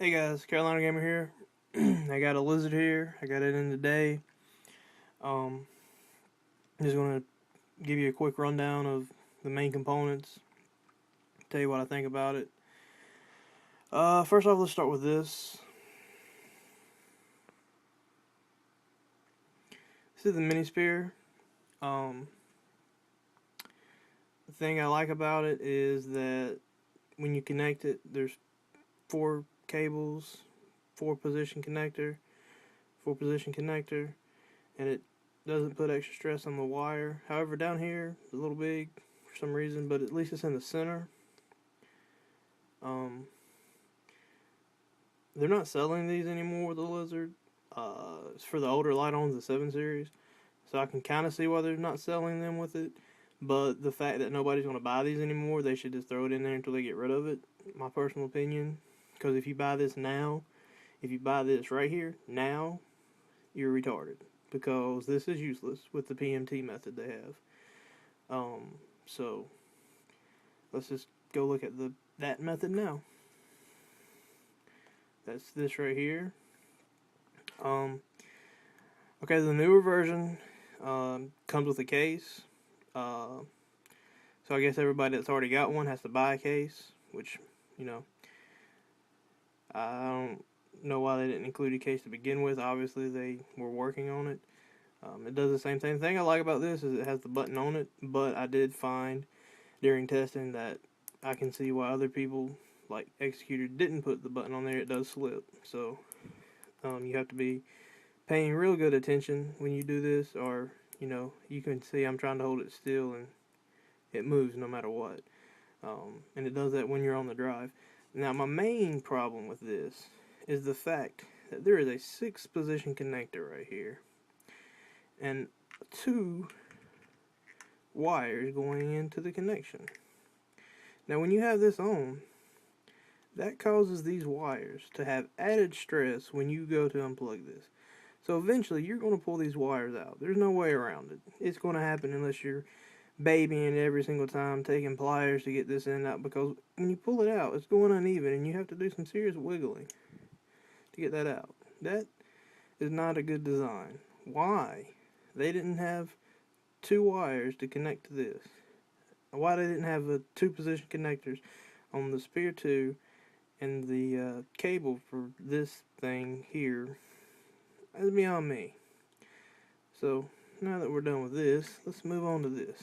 Hey guys, Carolina Gamer here. I got a lizard here. I got it in today. Um, just gonna give you a quick rundown of the main components. Tell you what I think about it. First off, let's start with this. This is the mini spear. Um, the thing I like about it is that when you connect it, there's 4 cables, 4 position connector, and it doesn't put extra stress on the wire. However, down here it's a little big for some reason, but at least it's in the center. They're not selling these anymore, the Lizard. It's for the older light-ons, the 7 series. So I can kind of see why they're not selling them with it. But the fact that nobody's going to buy these anymore, they should just throw it in there until they get rid of it. My personal opinion. Because if you buy this now, if you buy this right here, now, you're retarded. Because this is useless with the PMT method they have. So, let's just go look at that method now. That's this right here. Okay, the newer version comes with a case. So I guess everybody that's already got one has to buy a case, which, I don't know why they didn't include a case to begin with. Obviously, they were working on it. It does the same thing. The thing I like about this is it has the button on it, but I did find during testing that I can see why other people, like Executor, didn't put the button on there. It does slip. So you have to be paying real good attention when you do this, or you can see I'm trying to hold it still and it moves no matter what. And it does that when you're on the drive. Now, my main problem with this is the fact that there is a 6-position connector right here and 2 wires going into the connection. Now, when you have this on, that causes these wires to have added stress when you go to unplug this. So eventually, you're going to pull these wires out. There's no way around it. It's going to happen unless you're babying it every single time, taking pliers to get this in and out, because when you pull it out, it's going uneven, and you have to do some serious wiggling to get that out. That is not a good design. Why? They didn't have 2 wires to connect to this. Why they didn't have 2-position connectors on the Spear 2 and the cable for this thing here, that's beyond me. So, now that we're done with this, let's move on to this.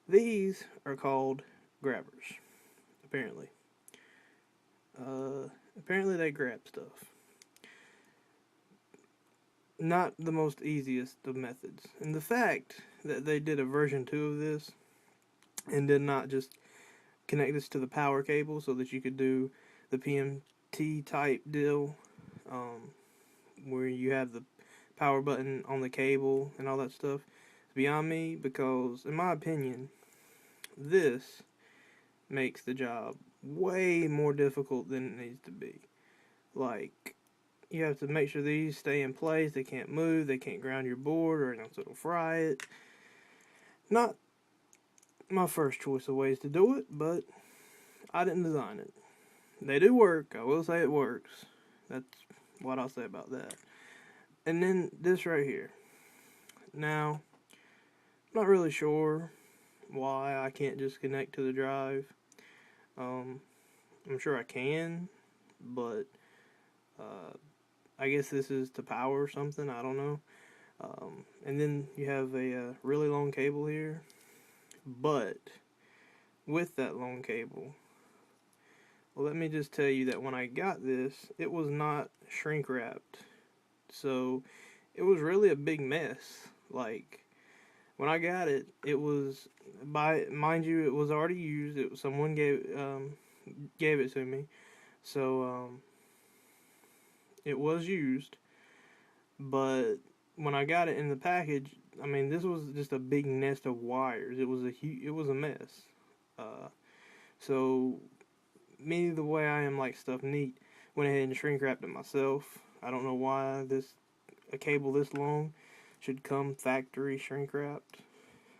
These are called grabbers, apparently. Apparently they grab stuff. Not the most easiest of methods. And the fact that they did a version 2 of this and did not just connect this to the power cable so that you could do the PMT type deal, where you have the power button on the cable and all that stuff, is beyond me, because in my opinion, this makes the job way more difficult than it needs to be. Like, you have to make sure these stay in place, they can't move, they can't ground your board or else it'll fry it. Not my first choice of ways to do it, but I didn't design it. They do work, I will say it works. That's what I'll say about that. And then this right here. Now, I'm not really sure why I can't just connect to the drive. I'm sure I can, but I guess this is to power something, I don't know. And then you have a really long cable here, but with that long cable, well, let me just tell you that when I got this, it was not shrink wrapped, so it was really a big mess. Like, when I got it, it was, mind you, it was already used. Someone gave it to me, so it was used. But when I got it in the package, I mean, this was just a big nest of wires. It was a mess. So me, the way I am like stuff neat, went ahead and shrink wrapped it myself. I don't know why a cable this long should come factory shrink wrapped.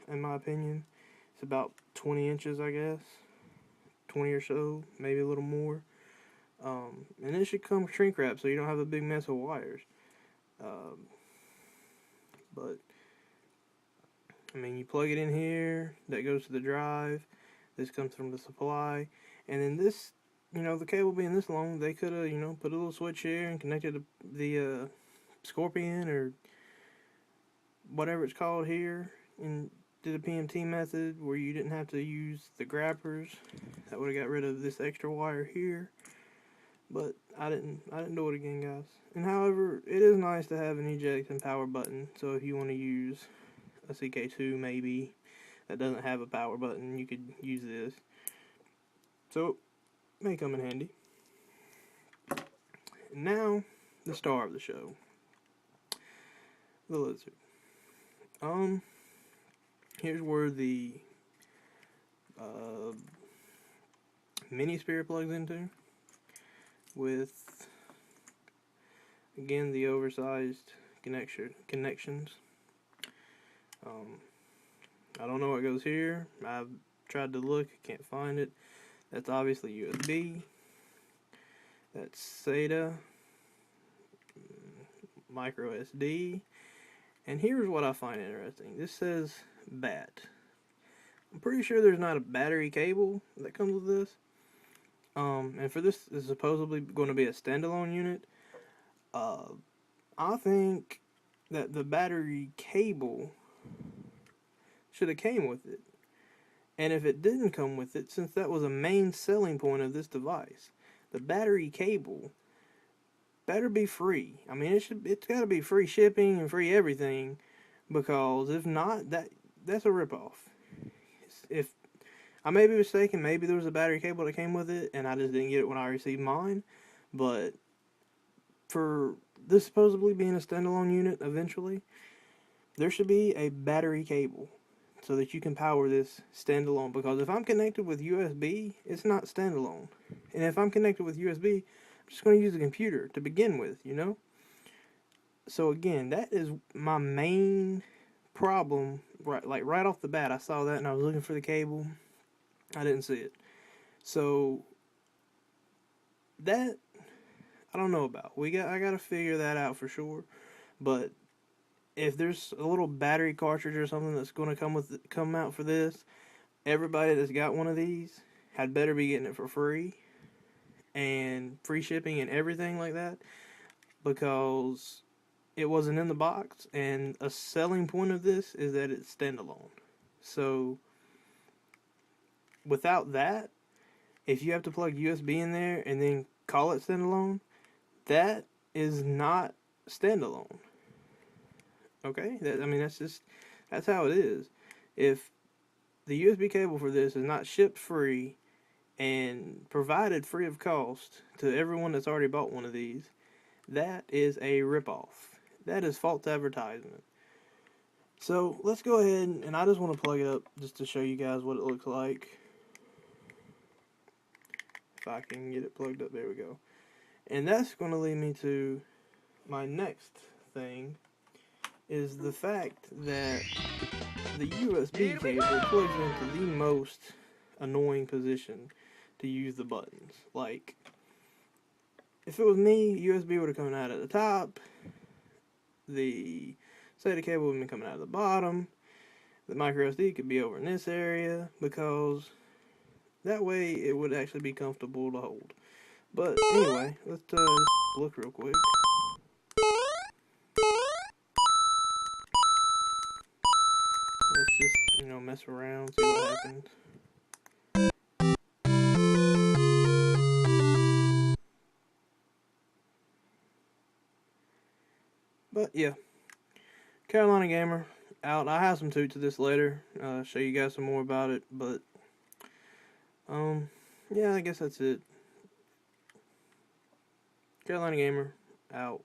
In my opinion, it's about 20 inches, I guess, 20 or so, maybe a little more. And it should come shrink wrapped so you don't have a big mess of wires. But I mean, you plug it in here, that goes to the drive, this comes from the supply, and then this, the cable being this long, they could have, put a little switch here and connected the Scorpion or whatever it's called here, and did a PMT method where you didn't have to use the grabbers. That would have got rid of this extra wire here. But I didn't do it again, guys. And however, it is nice to have an eject and power button. So if you want to use a CK2 maybe that doesn't have a power button, you could use this. So it may come in handy. And now the star of the show, the lizard. Here's where the mini spirit plugs into, with again the oversized connections. I don't know what goes here. I've tried to look, can't find it. That's obviously USB. That's SATA, micro SD. And here's what I find interesting. This says BAT. I'm pretty sure there's not a battery cable that comes with this. And for this is supposedly going to be a standalone unit. I think that the battery cable should have came with it. And if it didn't come with it, since that was a main selling point of this device, the battery cable better be free. I mean, it's got to be free shipping and free everything, because if not, that's a ripoff. If I may be mistaken, maybe there was a battery cable that came with it and I just didn't get it when I received mine, but for this supposedly being a standalone unit eventually, there should be a battery cable so that you can power this standalone, because if I'm connected with USB, it's not standalone. And if I'm connected with USB, I'm just going to use a computer to begin with, So again, that is my main problem. Right off the bat, I saw that and I was looking for the cable. I didn't see it. So that I don't know about. I got to figure that out for sure. But if there's a little battery cartridge or something that's going to come out for this, everybody that's got one of these had better be getting it for free and free shipping and everything like that, because it wasn't in the box, and a selling point of this is that it's standalone. So without that, if you have to plug USB in there and then call it standalone, that is not standalone. Okay? That's how it is. If the USB cable for this is not shipped free and provided free of cost to everyone that's already bought one of these, that is a ripoff. That is false advertisement. So let's go ahead, and I just want to plug it up just to show you guys what it looks like. If I can get it plugged up, there we go. And that's going to lead me to my next thing, is the fact that the USB cable plugs into the most annoying position to use the buttons. Like, if it was me, USB would have come out at the top, the SATA cable would be coming out of the bottom, the micro SD could be over in this area, because that way it would actually be comfortable to hold. But anyway, let's just look real quick. Let's just, mess around, see what happens. But yeah, Carolina Gamer out. I have some tuts to this later. Show you guys some more about it. But yeah, I guess that's it. Carolina Gamer out.